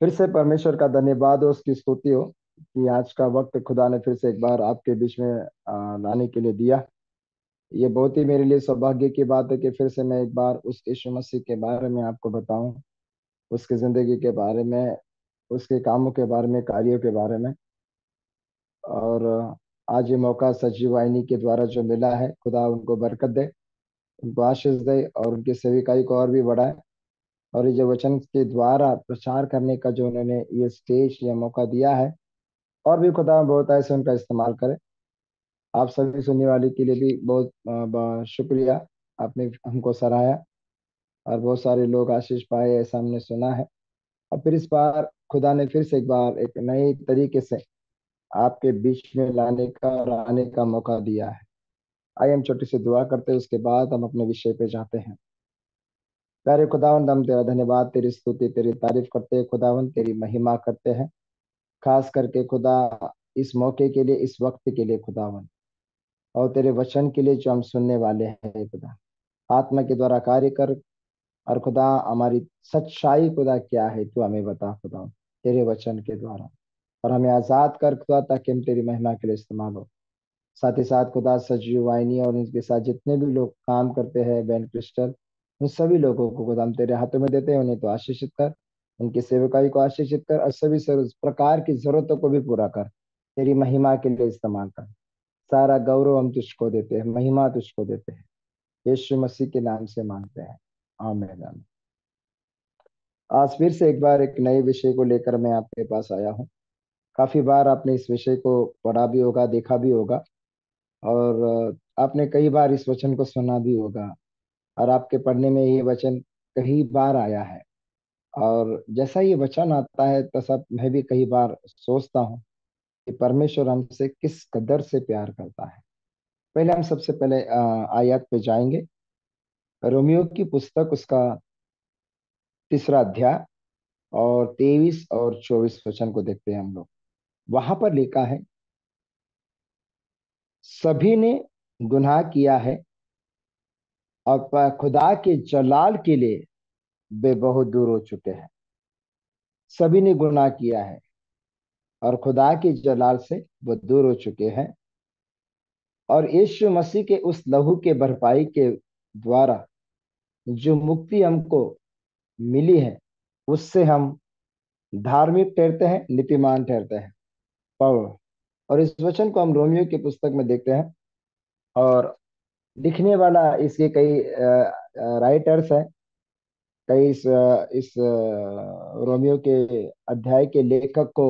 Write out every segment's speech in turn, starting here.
फिर से परमेश्वर का धन्यवाद हो, उसकी स्तुति हो कि आज का वक्त खुदा ने फिर से एक बार आपके बीच में लाने के लिए दिया। ये बहुत ही मेरे लिए सौभाग्य की बात है कि फिर से मैं एक बार उस यीशु मसीह के बारे में आपको बताऊं, उसकी जिंदगी के बारे में, उसके कामों के बारे में, कार्यों के बारे में। और आज ये मौका सजीव वाहिनी के द्वारा जो मिला है, खुदा उनको बरकत दे, उनको आशीष दे और उनकी सेविकाई को और भी बढ़ाए। और ये जो वचन के द्वारा प्रचार करने का जो उन्होंने ये स्टेज या मौका दिया है, और भी खुदा बहुत ऐसे उनका इस्तेमाल करे। आप सभी सुनने वाले के लिए भी बहुत शुक्रिया। आपने हमको सराहा और बहुत सारे लोग आशीष पाए, ऐसा हमने सुना है। और फिर इस बार खुदा ने फिर से एक बार एक नए तरीके से आपके बीच में लाने का और आने का मौका दिया है। आइए हम छोटी सी दुआ करते हैं, उसके बाद हम अपने विषय पे जाते हैं। प्यारे खुदावंद, हम तेरा धन्यवाद, तेरी स्तुति, तेरी तारीफ करते हैं खुदावंद, तेरी महिमा करते हैं। खास करके खुदा, इस मौके के लिए, इस वक्त के लिए खुदावंद, और तेरे वचन के लिए जो हम सुनने वाले हैं खुदा, आत्मा के द्वारा कार्य कर। और खुदा, हमारी सच्चाई खुदा क्या है तू हमें बता खुदा, तेरे वचन के द्वारा। और हमें आजाद कर खुदा, ताकि हम तेरी महिमा के लिए इस्तेमाल हो। साथ ही साथ खुदा, सजीव वाहिनी और उनके साथ जितने भी लोग काम करते हैं, बैन क्रिस्टल, उन सभी लोगों को खुदा हम तेरे हाथों में देते हैं। उन्हें तो आशीषित कर, उनकी सेवकाई को आशीषित कर, और सभी प्रकार की जरूरतों को भी पूरा कर, तेरी महिमा के लिए इस्तेमाल कर। सारा गौरव हम तुझको देते हैं, महिमा तुझको देते हैं। यीशु मसीह के नाम से मांगते हैं, आमीन आमीन। आज फिर से एक बार एक नए विषय को लेकर मैं आपके पास आया हूँ। काफी बार आपने इस विषय को पढ़ा भी होगा, देखा भी होगा, और आपने कई बार इस वचन को सुना भी होगा। और आपके पढ़ने में ये वचन कई बार आया है। और जैसा ये वचन आता है, तसा मैं भी कई बार सोचता हूँ कि परमेश्वर हमसे किस कदर से प्यार करता है। पहले हम सबसे पहले आयत पे जाएंगे। रोमियो की पुस्तक, उसका तीसरा अध्याय, और 23 और 24 वचन को देखते हैं हम लोग। वहां पर लिखा है, सभी ने गुनाह किया है और खुदा के जलाल के लिए वे बहुत दूर हो चुके हैं। सभी ने गुनाह किया है और खुदा के जलाल से वो दूर हो चुके हैं। और यीशु मसीह के उस लहू के भरपाई के द्वारा जो मुक्ति हमको मिली है, उससे हम धार्मिक ठहरते हैं, नीतिमान ठहरते हैं। पौल, और इस वचन को हम रोमियो की पुस्तक में देखते हैं। और लिखने वाला इसके कई राइटर्स हैं। कई इस रोमियो के अध्याय के लेखक को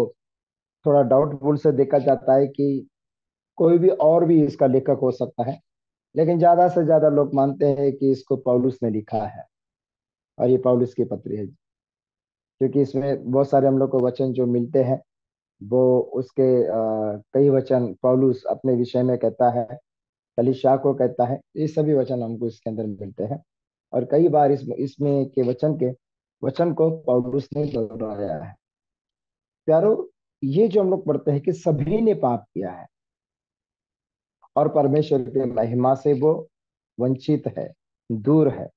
थोड़ा डाउटफुल से देखा जाता है कि कोई भी और भी इसका लेखक हो सकता है। लेकिन ज्यादा से ज्यादा लोग मानते हैं कि इसको पौलुस ने लिखा है, और ये पौलुस की पत्री है। क्योंकि इसमें बहुत सारे हम लोग को वचन जो मिलते हैं, वो उसके कई वचन पौलुस अपने विषय में कहता है, कलीसिया को कहता है। ये सभी वचन हमको इसके अंदर मिलते हैं। और कई बार इसमें के वचन को पौलुस ने दोहराया है। प्यारो, ये जो हम लोग पढ़ते हैं कि सभी ने पाप किया है और परमेश्वर की महिमा से वो वंचित है, दूर है।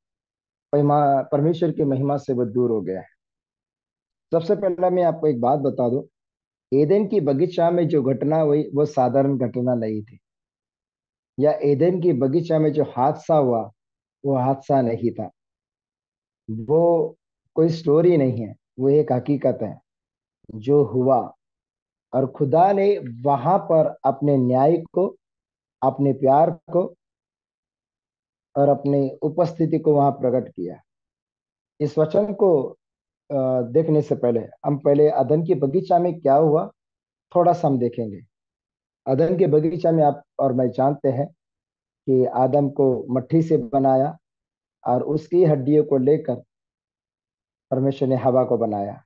परमेश्वर की महिमा से वो दूर हो गया है। सबसे पहला मैं आपको एक बात बता दूं, एदन की बगीचा में जो घटना हुई वो साधारण घटना नहीं थी। या एदन की बगीचा में जो हादसा हुआ, वो हादसा नहीं था। वो कोई स्टोरी नहीं है, वो एक हकीकत है जो हुआ। और खुदा ने वहां पर अपने न्याय को, अपने प्यार को और अपनी उपस्थिति को वहां प्रकट किया। इस वचन को देखने से पहले हम पहले अदन की बगीचा में क्या हुआ थोड़ा सा हम देखेंगे। अदन के बगीचा में आप और मैं जानते हैं कि आदम को मट्टी से बनाया, और उसकी हड्डियों को लेकर परमेश्वर ने हवा को बनाया।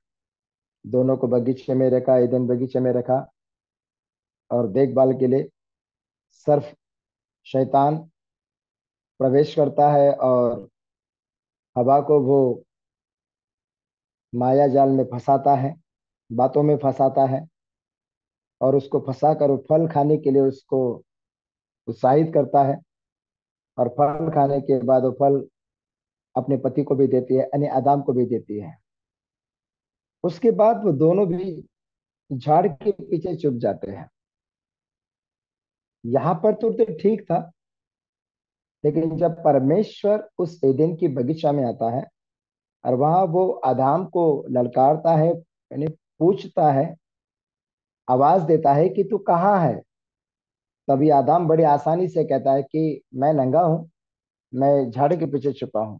दोनों को बगीचे में रखा, ईदन बगीचे में रखा, और देखभाल के लिए सर्फ शैतान प्रवेश करता है और हवा को वो माया जाल में फंसाता है, बातों में फंसाता है, और उसको फंसा कर वो फल खाने के लिए उसको उत्साहित करता है। और फल खाने के बाद वो फल अपने पति को भी देती है, यानी आदम को भी देती है। उसके बाद वो दोनों भी झाड़ के पीछे छुप जाते हैं। यहाँ पर तो ठीक था, लेकिन जब परमेश्वर उस एदेन की बगीचा में आता है और वहां वो आदाम को ललकारता है, यानी पूछता है, आवाज देता है कि तू कहाँ है। तभी आदाम बड़ी आसानी से कहता है कि मैं नंगा हूं, मैं झाड़ के पीछे छुपा हूं।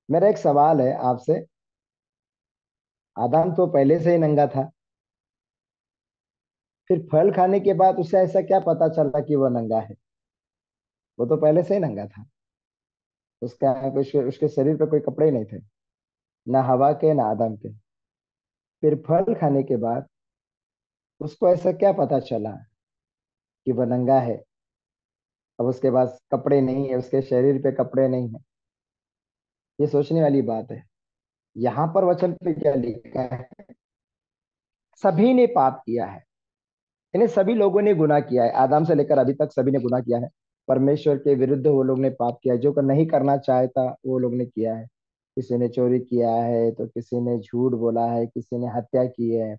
मेरा एक सवाल है आपसे, आदाम तो पहले से ही नंगा था, फिर फल खाने के बाद उसे ऐसा क्या पता चला कि वो नंगा है? वो तो पहले से ही नंगा था। उसका कुछ, उसके शरीर पे कोई कपड़े ही नहीं थे, ना हवा के ना आदम के। फिर फल खाने के बाद उसको ऐसा क्या पता चला कि वह नंगा है? अब उसके पास कपड़े नहीं है, उसके शरीर पे कपड़े नहीं है। ये सोचने वाली बात है। यहाँ पर वचन पे क्या लिखा है? सभी ने पाप किया है। इन्हें सभी लोगों ने गुनाह किया है, आदम से लेकर अभी तक सभी ने गुनाह किया है। परमेश्वर के विरुद्ध वो लोग ने पाप किया है, जो नहीं करना चाहता वो लोग ने किया है। किसी ने चोरी किया है, तो किसी ने झूठ बोला है, किसी ने हत्या की है,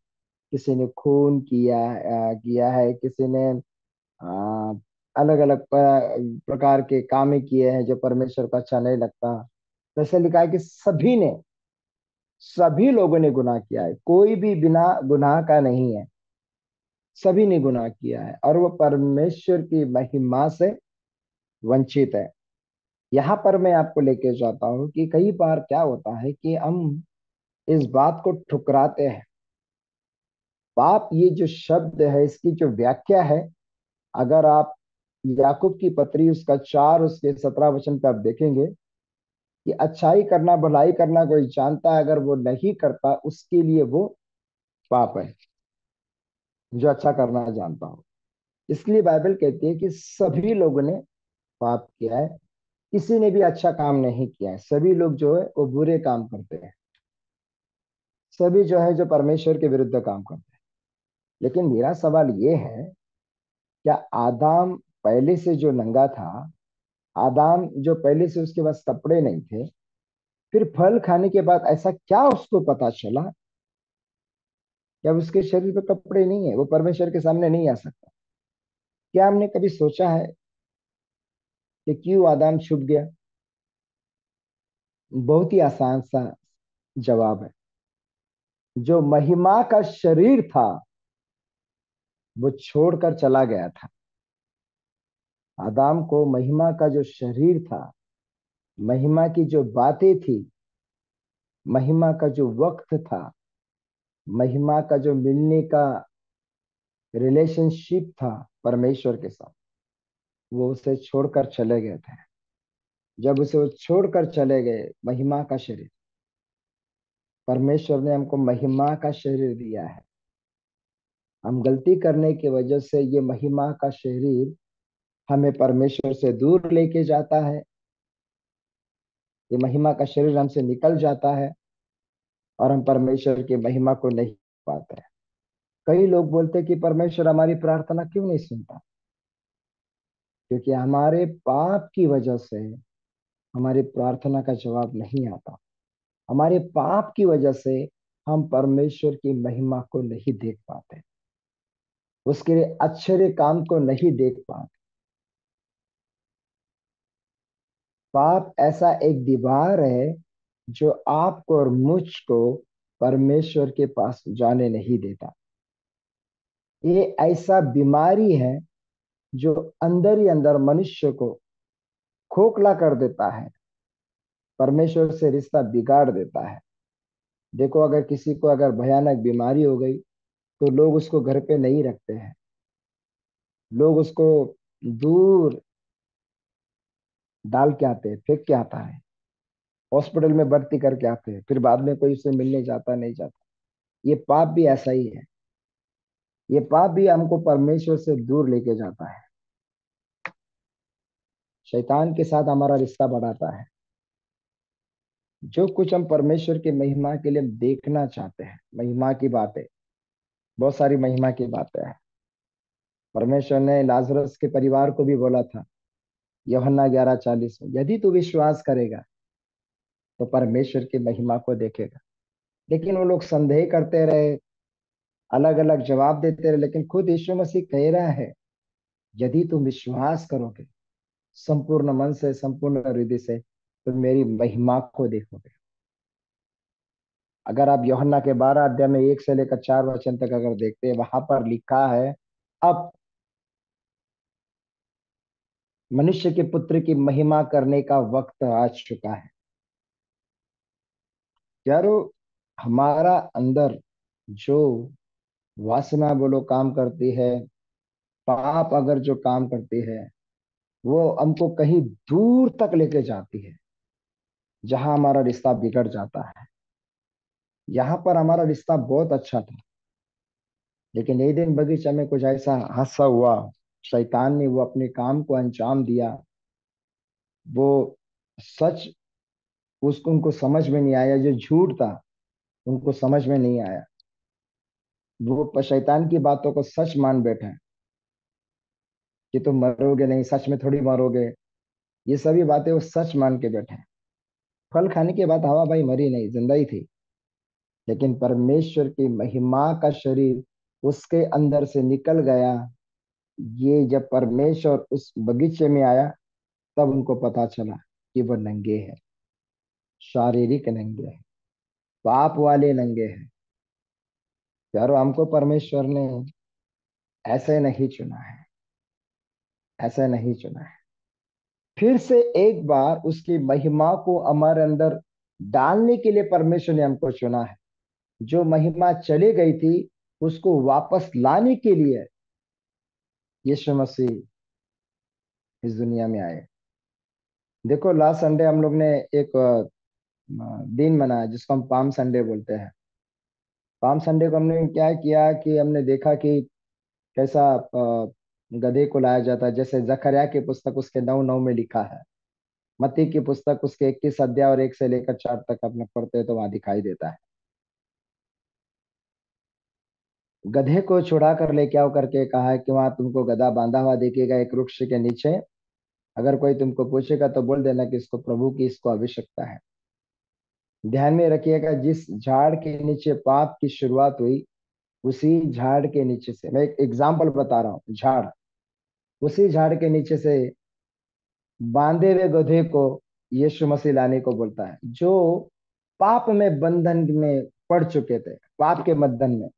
किसी ने खून किया है, किसी ने अलग अलग प्रकार के काम किए हैं जो परमेश्वर को अच्छा नहीं लगता। जैसे लिखा है कि सभी लोगों ने गुनाह किया है, कोई भी बिना गुनाह का नहीं है। सभी ने गुनाह किया है और वो परमेश्वर की महिमा से वंचित है। यहाँ पर मैं आपको लेके जाता हूँ कि कई बार क्या होता है कि हम इस बात को ठुकराते हैं। पाप ये जो शब्द है, इसकी जो व्याख्या है, अगर आप याकूब की पत्री उसका 4 उसके 17 वचन पे आप देखेंगे कि अच्छाई करना भलाई करना कोई जानता है, अगर वो नहीं करता उसके लिए वो पाप है, जो अच्छा करना जानता हो। इसलिए बाइबल कहती है कि सभी लोगों ने पाप किया है, किसी ने भी अच्छा काम नहीं किया है। सभी लोग जो है वो बुरे काम करते हैं, सभी जो है जो परमेश्वर के विरुद्ध काम करते हैं। लेकिन मेरा सवाल ये है, क्या आदाम पहले से जो नंगा था, आदाम जो पहले से उसके पास कपड़े नहीं थे, फिर फल खाने के बाद ऐसा क्या उसको पता चला कि अब उसके शरीर पे कपड़े नहीं है, वो परमेश्वर के सामने नहीं आ सकता? क्या हमने कभी सोचा है कि क्यों आदाम छुप गया? बहुत ही आसान सा जवाब है। जो महिमा का शरीर था वो छोड़कर चला गया था। आदाम को महिमा का जो शरीर था, महिमा की जो बातें थी, महिमा का जो वक्त था, महिमा का जो मिलने का रिलेशनशिप था परमेश्वर के साथ, वो उसे छोड़कर चले गए थे। जब उसे वो छोड़कर चले गए, महिमा का शरीर, परमेश्वर ने हमको महिमा का शरीर दिया है। हम गलती करने की वजह से ये महिमा का शरीर हमें परमेश्वर से दूर लेके जाता है। ये महिमा का शरीर हमसे निकल जाता है और हम परमेश्वर की महिमा को नहीं पाते हैं। कई लोग बोलते हैं कि परमेश्वर हमारी प्रार्थना क्यों नहीं सुनता? क्योंकि हमारे पाप की वजह से हमारी प्रार्थना का जवाब नहीं आता। हमारे पाप की वजह से हम परमेश्वर की महिमा को नहीं देख पाते, उसके आश्चर्य काम को नहीं देख पाते। पाप ऐसा एक दीवार है जो आपको और मुझको परमेश्वर के पास जाने नहीं देता। ये ऐसा बीमारी है जो अंदर ही अंदर मनुष्य को खोखला कर देता है, परमेश्वर से रिश्ता बिगाड़ देता है। देखो, अगर किसी को अगर भयानक बीमारी हो गई तो लोग उसको घर पे नहीं रखते हैं, लोग उसको दूर डाल के आते हैं, फेंक के आता है, हॉस्पिटल में भर्ती करके आते हैं, फिर बाद में कोई उससे मिलने जाता नहीं जाता। ये पाप भी ऐसा ही है। ये पाप भी हमको परमेश्वर से दूर लेके जाता है, शैतान के साथ हमारा रिश्ता बढ़ाता है। जो कुछ हम परमेश्वर की महिमा के लिए देखना चाहते हैं, महिमा की बातें, बहुत सारी महिमा की बातें हैं। परमेश्वर ने लाजरस के परिवार को भी बोला था, यूहन्ना 11:40 में, यदि तू विश्वास करेगा तो परमेश्वर की महिमा को देखेगा। लेकिन वो लोग संदेह करते रहे, अलग अलग जवाब देते रहे, लेकिन खुद यीशु मसीह कह रहा है, यदि तुम विश्वास करोगे संपूर्ण मन से, संपूर्ण हृदय से, तो मेरी महिमा को देखोगे। अगर आप यूहन्ना के 12 अध्याय में 1 से लेकर 4 वचन तक अगर देखते हैं, वहां पर लिखा है, अब मनुष्य के पुत्र की महिमा करने का वक्त आ चुका है। यारो, हमारा अंदर जो वासना बोलो काम करती है, पाप अगर जो काम करती है, वो हमको कहीं दूर तक लेके जाती है, जहां हमारा रिश्ता बिगड़ जाता है। यहाँ पर हमारा रिश्ता बहुत अच्छा था, लेकिन एक दिन बगीचा में कुछ ऐसा हादसा हुआ, शैतान ने वो अपने काम को अंजाम दिया। वो सच उसको उनको समझ में नहीं आया, जो झूठ था उनको समझ में नहीं आया। वो शैतान की बातों को सच मान बैठे हैं कि तुम मरोगे नहीं, सच में थोड़ी मरोगे। ये सभी बातें वो सच मान के बैठे हैं। फल खाने के बाद हवा भाई मरी नहीं, जिंदा ही थी। लेकिन परमेश्वर की महिमा का शरीर उसके अंदर से निकल गया। ये जब परमेश्वर उस बगीचे में आया, तब उनको पता चला कि वो नंगे हैं, शारीरिक नंगे हैं, पाप वाले नंगे हैं। यारो, हमको परमेश्वर ने ऐसे नहीं चुना है, ऐसे नहीं चुना है। फिर से एक बार उसकी महिमा को हमारे अंदर डालने के लिए परमेश्वर ने हमको चुना है। जो महिमा चली गई थी, उसको वापस लाने के लिए यीशु मसीह इस दुनिया में आए। देखो, लास्ट संडे हम लोग ने एक दिन मनाया जिसको हम पाम संडे बोलते हैं। पाम संडे को हमने क्या किया कि हमने देखा कि कैसा गधे को लाया जाता है। जैसे जकरया की पुस्तक उसके 9:9 में लिखा है, मत्ती की पुस्तक उसके 21 अध्याय और 1 से लेकर 4 तक अपने पढ़ते हैं तो वहां दिखाई देता है। गधे को छुड़ा कर लेके आओ करके कहा है कि वहां तुमको गधा बांधा हुआ दिखेगा एक वृक्ष के नीचे। अगर कोई तुमको पूछेगा तो बोल देना कि इसको प्रभु की इसको आवश्यकता है। ध्यान में रखिएगा, जिस झाड़ के नीचे पाप की शुरुआत हुई, उसी झाड़ के नीचे से, मैं एक एग्जाम्पल बता रहा हूँ, झाड़, उसी झाड़ के नीचे से बांधे हुए गधे को यीशु मसीह लाने को बोलता है, जो पाप में बंधन में पड़ चुके थे, पाप के बंधन में,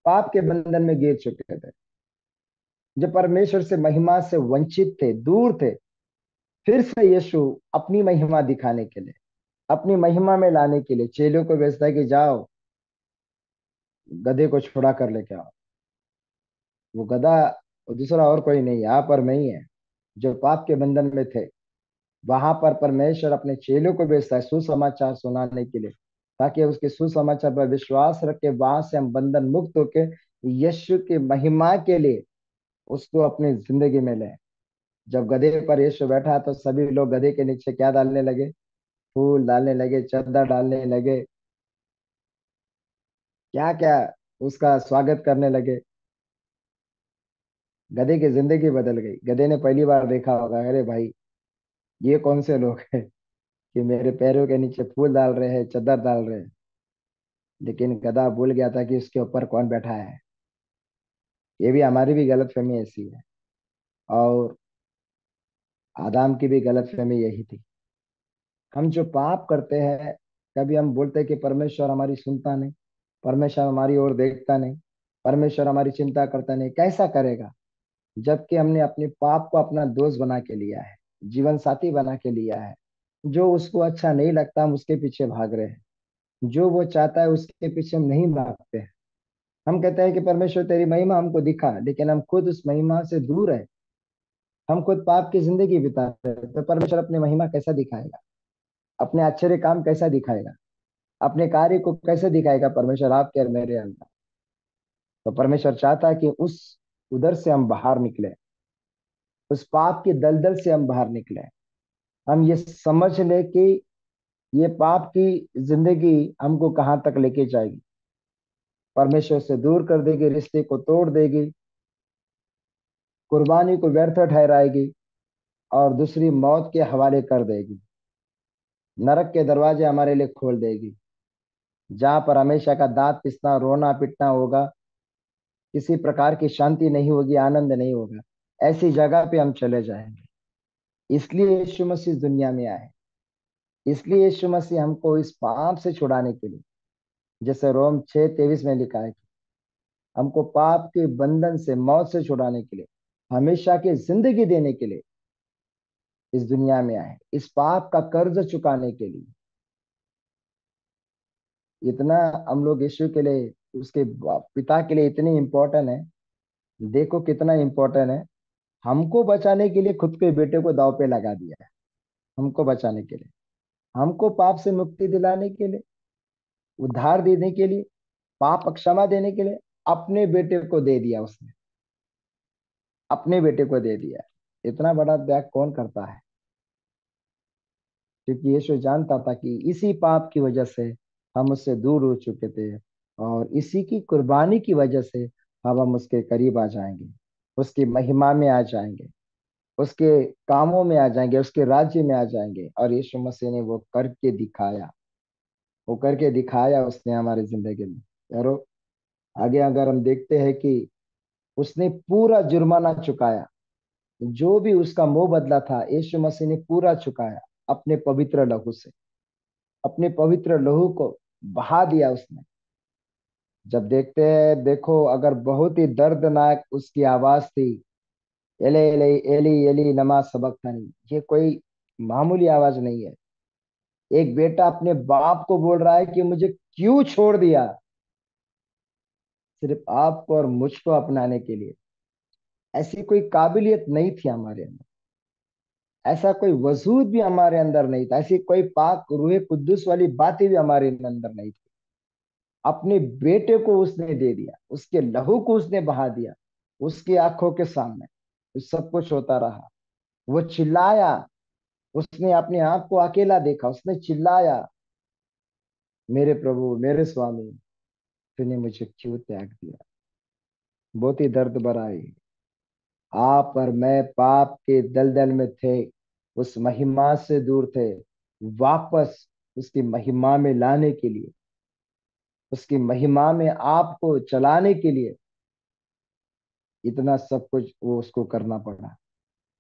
पाप के बंधन में गिर चुके थे, जो परमेश्वर से महिमा से वंचित थे, दूर थे। फिर से यीशु अपनी महिमा दिखाने के लिए, अपनी महिमा में लाने के लिए चेलों को भेजता है कि जाओ गधे को छुड़ा कर लेके आओ। वो गधा दूसरा और कोई नहीं, यहाँ पर नहीं है, जो पाप के बंधन में थे। वहां पर परमेश्वर अपने चेलों को भेजता है सुसमाचार सुनाने के लिए, ताकि उसके सुसमाचार पर विश्वास रख के वहां से हम बंधन मुक्त होके यीशु की महिमा के लिए उसको अपनी जिंदगी में लें। जब गधे पर यीशु बैठा तो सभी लोग गधे के नीचे क्या डालने लगे? फूल डालने लगे, चद्दर डालने लगे, क्या क्या उसका स्वागत करने लगे। गधे की जिंदगी बदल गई। गधे ने पहली बार देखा होगा, अरे भाई ये कौन से लोग हैं कि मेरे पैरों के नीचे फूल डाल रहे हैं, चद्दर डाल रहे हैं। लेकिन गधा भूल गया था कि उसके ऊपर कौन बैठा है। ये भी हमारी भी गलतफहमी ऐसी है, और आदाम की भी गलतफहमी यही थी। हम जो पाप करते हैं, कभी हम बोलते हैं कि परमेश्वर हमारी सुनता नहीं, परमेश्वर हमारी ओर देखता नहीं, परमेश्वर हमारी चिंता करता नहीं। कैसा करेगा? जबकि हमने अपने पाप को अपना दोस्त बना के लिया है, जीवन साथी बना के लिया है। जो उसको अच्छा नहीं लगता हम उसके पीछे भाग रहे हैं, जो वो चाहता है उसके पीछे हम नहीं भागते हैं। हम कहते हैं कि परमेश्वर तेरी महिमा हमको दिखा, लेकिन हम खुद उस महिमा से दूर है। हम खुद पाप की जिंदगी बिता रहे हैं, तो परमेश्वर अपनी महिमा कैसा दिखाएगा? अपने आश्चर्य काम कैसा दिखाएगा? अपने कार्य को कैसे दिखाएगा परमेश्वर आपके और मेरे अंदर? तो परमेश्वर चाहता है कि उस उधर से हम बाहर निकले, उस पाप की दलदल से हम बाहर निकले। हम ये समझ ले कि ये पाप की जिंदगी हमको कहाँ तक लेके जाएगी, परमेश्वर से दूर कर देगी, रिश्ते को तोड़ देगी, कुर्बानी को व्यर्थ ठहराएगी, और दूसरी मौत के हवाले कर देगी, नरक के दरवाजे हमारे लिए खोल देगी। जहां पर हमेशा का दांत पिसना, रोना पिटना होगा, किसी प्रकार की शांति नहीं होगी, आनंद नहीं होगा। ऐसी जगह पे हम चले जाएंगे। इसलिए यीशु मसीह इस दुनिया में आए। इसलिए यीशु मसीह हमको इस पाप से छुड़ाने के लिए, जैसे रोम 6:23 में लिखा है, हमको पाप के बंधन से, मौत से छुड़ाने के लिए, हमेशा की जिंदगी देने के लिए इस दुनिया में आए, इस पाप का कर्ज चुकाने के लिए। इतना हम लोग यीशु के लिए, उसके पिता के लिए इतनी इंपॉर्टेंट है। देखो कितना इंपॉर्टेंट है। हमको बचाने के लिए खुद के बेटे को दांव पे लगा दिया है। हमको बचाने के लिए, हमको पाप से मुक्ति दिलाने के लिए, उद्धार देने के लिए, पाप क्षमा देने के लिए अपने बेटे को दे दिया उसने। अपने बेटे को दे दिया। इतना बड़ा त्याग कौन करता है? क्योंकि यीशु जानता था कि इसी पाप की वजह से हम उससे दूर हो चुके थे, और इसी की कुर्बानी की वजह से अब हम उसके करीब आ जाएंगे, उसकी महिमा में आ जाएंगे, उसके कामों में आ जाएंगे, उसके राज्य में आ जाएंगे। और यीशु मसीह ने वो करके दिखाया। वो करके दिखाया उसने हमारी जिंदगी में। यारो, आगे अगर हम देखते हैं कि उसने पूरा जुर्माना चुकाया। जो भी उसका मोह बदला था, यीशु मसीह ने पूरा चुकाया अपने पवित्र लहू से। अपने पवित्र लहू को बहा दिया उसने। जब देखते हैं, देखो, अगर बहुत ही दर्दनाक उसकी आवाज थी, एले एले एली एली नमा सबक्तनी, ये कोई मामूली आवाज नहीं है। एक बेटा अपने बाप को बोल रहा है कि मुझे क्यों छोड़ दिया, सिर्फ आपको और मुझको अपनाने के लिए। ऐसी कोई काबिलियत नहीं थी हमारे अंदर, ऐसा कोई वजूद भी हमारे अंदर नहीं था, ऐसी कोई पाक रूहे कुद्दूस वाली बातें भी हमारे अंदर नहीं थी। अपने बेटे को उसने दे दिया, उसके लहू को उसने बहा दिया, उसकी आंखों के सामने तो सब कुछ होता रहा। वो चिल्लाया। उसने अपने आप को अकेला देखा, उसने चिल्लाया, मेरे प्रभु, मेरे स्वामी, तूने मुझे क्यों त्याग दिया। बहुत ही दर्द भरा है। आप और मैं पाप के दलदल में थे, उस महिमा से दूर थे। वापस उसकी महिमा में लाने के लिए, उसकी महिमा में आपको चलाने के लिए, इतना सब कुछ वो उसको करना पड़ा।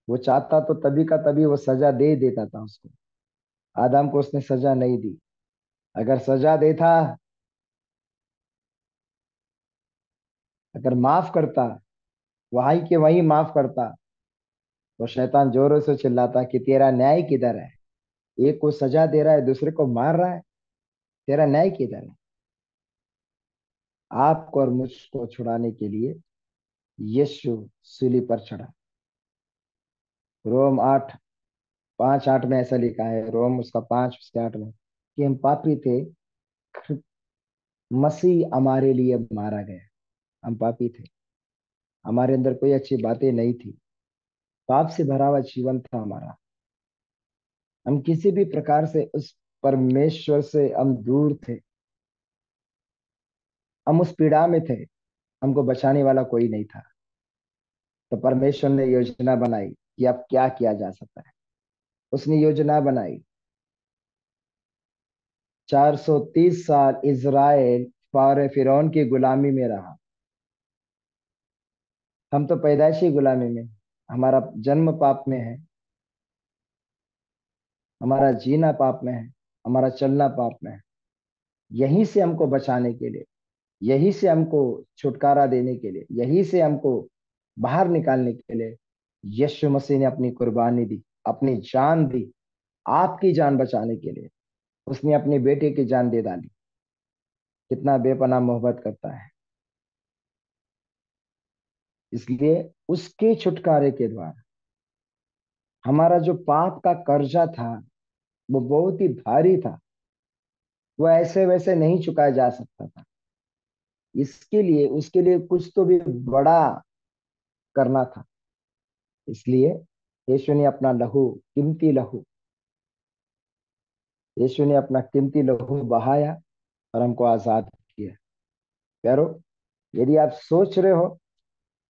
वो चाहता तो तभी का तभी वो सजा दे देता था उसको। आदम को उसने सजा नहीं दी। अगर सजा देता, अगर माफ करता, वहीं के वहीं माफ करता, तो शैतान जोरों से चिल्लाता कि तेरा न्याय किधर है। एक को सजा दे रहा है, दूसरे को मार रहा है, तेरा न्याय किधर है। आपको और मुझको छुड़ाने के लिए यीशु सूली पर चढ़ा। रोम 8:5-8 में ऐसा लिखा है, रोम उसका 5:8 में, कि हम पापी थे, मसीह हमारे लिए मारा गया। हम पापी थे, हमारे अंदर कोई अच्छी बातें नहीं थी, पाप से भरा हुआ जीवन था हमारा। हम किसी भी प्रकार से उस परमेश्वर से हम दूर थे। हम उस पीड़ा में थे, हमको बचाने वाला कोई नहीं था। तो परमेश्वर ने योजना बनाई कि अब क्या किया जा सकता है। उसने योजना बनाई। 430 साल इज़राइल फिरौन की गुलामी में रहा। हम तो पैदाइशी गुलामी में, हमारा जन्म पाप में है, हमारा जीना पाप में है, हमारा चलना पाप में है। यहीं से हमको बचाने के लिए, यहीं से हमको छुटकारा देने के लिए, यहीं से हमको बाहर निकालने के लिए यीशु मसीह ने अपनी कुर्बानी दी, अपनी जान दी। आपकी जान बचाने के लिए उसने अपने बेटे की जान दे डाली। कितना बेपनाह मोहब्बत करता है। इसलिए उसके छुटकारे के द्वारा हमारा जो पाप का कर्जा था, वो बहुत ही भारी था। वो ऐसे वैसे नहीं चुकाया जा सकता था। इसके लिए, उसके लिए कुछ तो भी बड़ा करना था। इसलिए यीशु ने अपना लहू, कीमती लहू, यीशु ने अपना कीमती लहू बहाया और हमको आजाद किया। प्यारो, यदि आप सोच रहे हो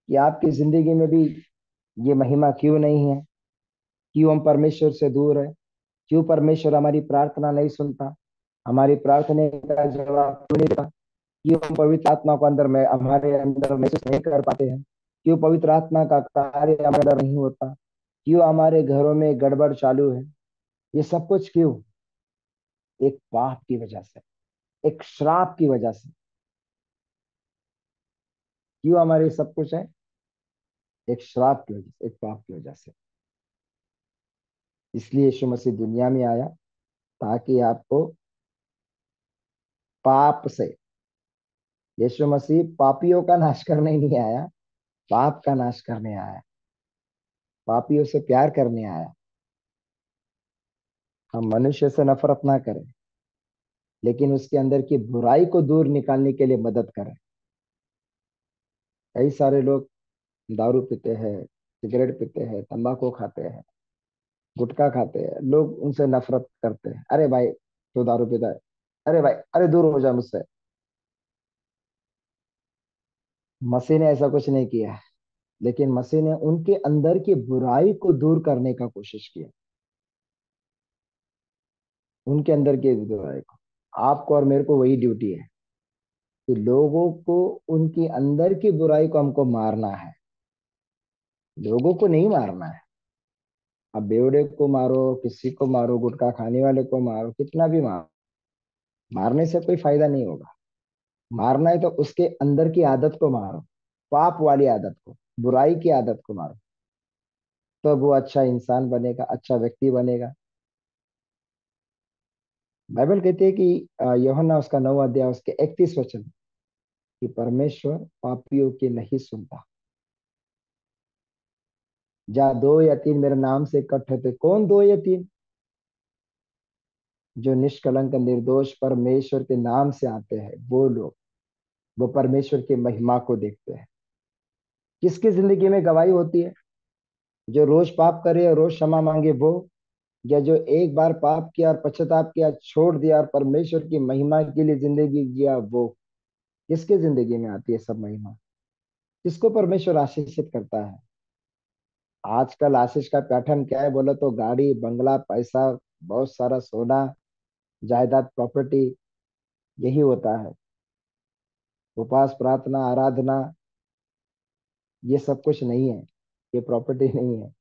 कि आपकी जिंदगी में भी ये महिमा क्यों नहीं है, क्यों हम परमेश्वर से दूर है, क्यों परमेश्वर हमारी प्रार्थना नहीं सुनता, हमारी प्रार्थना का जवाब क्यों नहीं देता? क्यों हम पवित्र आत्मा को अंदर में हमारे अंदर महसूस नहीं कर पाते हैं? क्यों पवित्र आत्मा का कार्य हमारे अंदर नहीं होता? क्यों हमारे घरों में गड़बड़ चालू है? ये सब कुछ क्यों? एक पाप की वजह से, एक श्राप की वजह से। क्यों हमारे सब कुछ है? एक श्राप की वजह से, एक पाप की वजह से। इसलिए यीशु मसीह दुनिया में आया, ताकि आपको पाप से, यीशु मसीह पापियों का नाश करने नहीं आया, पाप का नाश करने आया, पापियों से प्यार करने आया। हम मनुष्य से नफरत ना करें, लेकिन उसके अंदर की बुराई को दूर निकालने के लिए मदद करें। कई सारे लोग दारू पीते हैं, सिगरेट पीते हैं, तंबाकू खाते हैं, गुटखा खाते हैं, लोग उनसे नफरत करते हैं। अरे भाई, तो दारू पीता है, अरे भाई, अरे दूर हो जा मुझसे। मसीह ने ऐसा कुछ नहीं किया, लेकिन मसीह ने उनके अंदर की बुराई को दूर करने का कोशिश किया, उनके अंदर की बुराई को। आपको और मेरे को वही ड्यूटी है कि लोगों को, उनके अंदर की बुराई को हमको मारना है, लोगों को नहीं मारना है। अब बेवड़े को मारो, किसी को मारो, गुटखा खाने वाले को मारो, कितना भी मारो, मारने से कोई फायदा नहीं होगा। मारना है तो उसके अंदर की आदत को मारो, पाप वाली आदत को, बुराई की आदत को मारो। तो वो अच्छा इंसान बनेगा, अच्छा व्यक्ति बनेगा। बाइबल कहती है कि यूहन्ना उसका 9 अध्याय उसके 31 वचन, कि परमेश्वर पापियों की नहीं सुनता। जहाँ दो या तीन मेरे नाम से इकट्ठे थे, कौन दो या तीन? जो निष्कलंक निर्दोष परमेश्वर के नाम से आते हैं, वो लोग, वो परमेश्वर की महिमा को देखते हैं। किसकी जिंदगी में गवाही होती है? जो रोज पाप करे और रोज क्षमा मांगे वो, या जो एक बार पाप किया और पश्चाताप किया, छोड़ दिया और परमेश्वर की महिमा के लिए जिंदगी जिया, वो? किसके जिंदगी में आती है सब महिमा? किसको परमेश्वर आशीषित करता है? आजकल आशीष का पैटर्न क्या है बोलो तो? गाड़ी, बंगला, पैसा, बहुत सारा सोना, जायदाद, प्रॉपर्टी, यही होता है। उपवास, प्रार्थना, आराधना, ये सब कुछ नहीं है, ये प्रॉपर्टी नहीं है।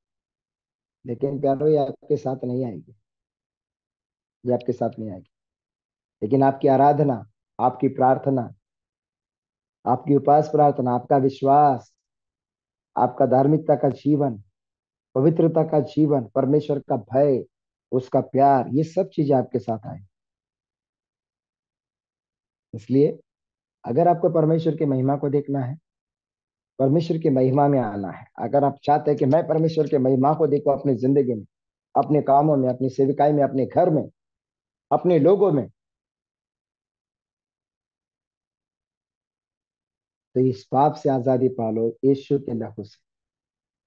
लेकिन प्यारो, ये आपके साथ नहीं आएगी, ये आपके साथ नहीं आएगी। लेकिन आपकी आराधना, आपकी प्रार्थना, आपकी उपवास प्रार्थना, आपका विश्वास, आपका धार्मिकता का जीवन, पवित्रता का जीवन, परमेश्वर का भय, उसका प्यार, ये सब चीजें आपके साथ आए। इसलिए अगर आपको परमेश्वर की महिमा को देखना है, परमेश्वर की महिमा में आना है, अगर आप चाहते हैं कि मैं परमेश्वर की महिमा को देखूं अपनी जिंदगी में, अपने कामों में, अपनी सेविकाई में, अपने घर में, अपने लोगों में, तो इस पाप से आजादी पालो यीशु के लहू से।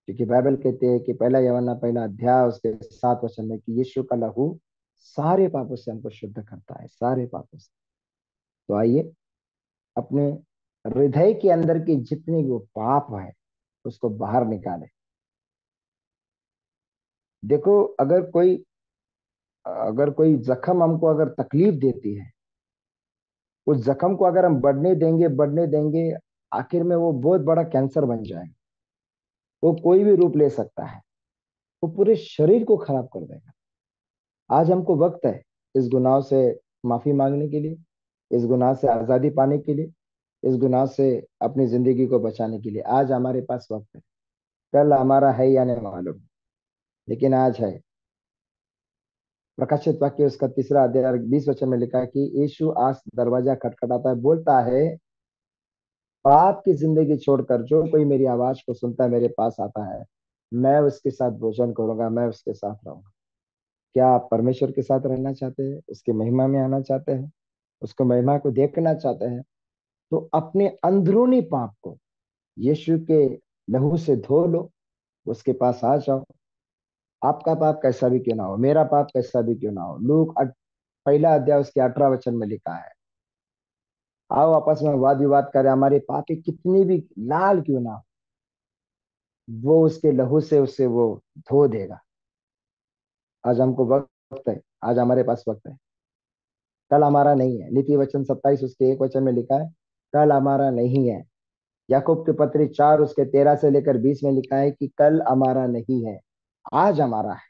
क्योंकि बाइबल कहते हैं कि पहला यूहन्ना 1 अध्याय उसके 7 वचन में, कि यीशु का लहू सारे पापों से हमको शुद्ध करता है, सारे पापों से। तो आइए, अपने हृदय के अंदर की जितनी वो पाप है, उसको बाहर निकाले। देखो, अगर कोई जख्म हमको अगर तकलीफ देती है, उस जख्म को अगर हम बढ़ने देंगे, आखिर में वो बहुत बड़ा कैंसर बन जाएगा। वो कोई भी रूप ले सकता है, वो पूरे शरीर को खराब कर देगा। आज हमको वक्त है इस गुनाह से माफी मांगने के लिए, इस गुनाह से आजादी पाने के लिए, इस गुनाह से अपनी जिंदगी को बचाने के लिए। आज हमारे पास वक्त है। कल हमारा है या नहीं मालूम, लेकिन आज है। प्रकाशित वाक्य उसका 3 अध्याय 20 वचन में लिखा है कि यीशु आज दरवाजा खटखटाता है, बोलता है, पाप की जिंदगी छोड़कर जो कोई मेरी आवाज को सुनता है, मेरे पास आता है, मैं उसके साथ भोजन करूंगा, मैं उसके साथ रहूंगा। क्या आप परमेश्वर के साथ रहना चाहते हैं? उसकी महिमा में आना चाहते हैं? उसको महिमा को देखना चाहते हैं? तो अपने अंदरूनी पाप को यीशु के लहू से धो लो, उसके पास आ जाओ। आपका पाप कैसा भी क्यों ना हो, मेरा पाप कैसा भी क्यों ना हो, लूक 1 अध्याय उसके 18 वचन में लिखा है, आओ आपस में वाद विवाद करें, हमारे पापी कितनी भी लाल क्यों ना हो, वो उसके लहू से उसे वो धो देगा। आज हमको वक्त है, आज हमारे पास वक्त है। कल हमारा नहीं है। नीति वचन 27 उसके 1 वचन में लिखा है, कल हमारा नहीं है। याकूब के पत्री 4 उसके 13 से लेकर 20 में लिखा है कि कल हमारा नहीं है, आज हमारा है।